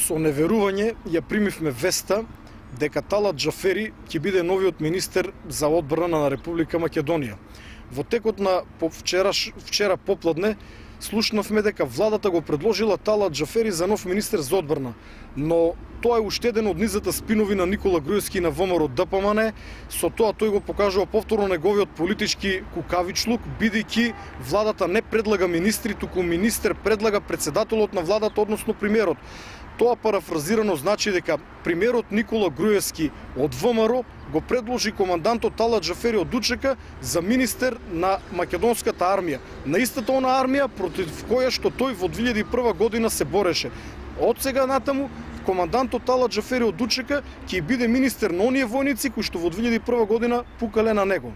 Со неверување ја примивме веста дека Талат Џафери ќе биде новиот министер за одбрана на Република Македонија. Во текот на вчера попладне слушнавме дека владата го предложила Талат Џафери за нов министер за одбрана, но тоа е уште еден од низата спинови на Никола Груевски на ВМРО ДПМН. Со тоа тој го покажува повторно неговиот политички кукавичлук, бидејќи владата не предлага министри, туку министер предлага председателот на владата, односно премиерот. Тоа парафразирано значи дека премиерот Никола Груевски од ВМРО го предложи командантот Талат Џафери од УЧК за министер на македонската армија, на истата она армија против која што тој во 2001 година се бореше. Од сега натаму командантот Талат Џафери од УЧК ќе биде министер на оние војници кои што во 2001 година пукале на него.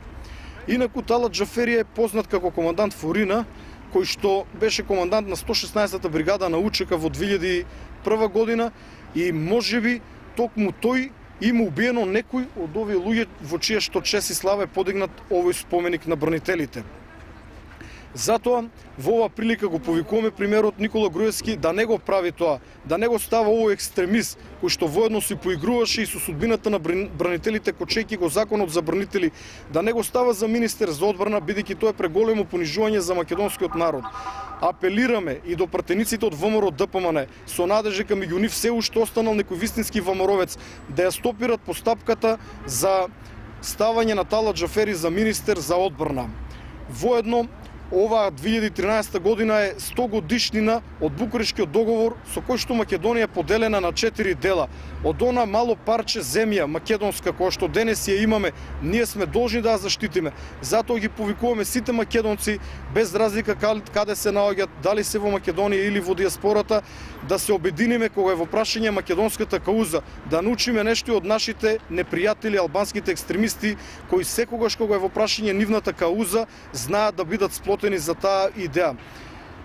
Инаку Талат Џафери е познат како командант Фурина, кој што беше командант на 116-та бригада на УЧК во 2001 година и можеби токму тој има убиено некој од овие луѓе во чија што чест и слава е подигнат овој споменик на бранителите. Затоа во оваа прилика го повикуваме премиерот Никола Груевски да не го прави тоа, да не го става овој екстремист кој што воедно си поигруваше и со судбината на бранителите кочејќи го законот за бранители, да не го става за министер за одбрана, бидејќи тоа е преголемо понижување за македонскиот народ. Апелираме и до пратениците од ВМРО ДПМН со надежда дека меѓу нив се уште останал некој вистински ВМРО-вец да ја стопират постапката за ставање на Талат Џафери за министер за одбрана. Воедно оваа 2013 година е 100 годишнина од Букурешкиот договор со кој што Македонија е поделена на 4 дела. Од она мало парче земја македонска која што денес ја имаме, ние сме должни да ја заштитиме. Затоа ги повикуваме сите македонци без разлика каде се наоѓаат, дали се во Македонија или во диаспората, да се обединиме кога е во прашање македонската кауза, да научиме нешто од нашите непријатели албанските екстремисти кои секогаш кога е во прашање нивната кауза знаат да бидат сплотени за таа идеја.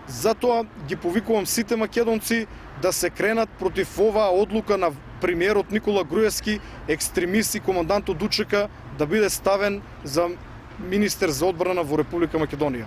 Затоа ги повикувам сите македонци да се кренат против оваа одлука на премиерот Никола Груевски, екстремист и командант од УЧК, да биде ставен за министер за одбрана во Република Македонија.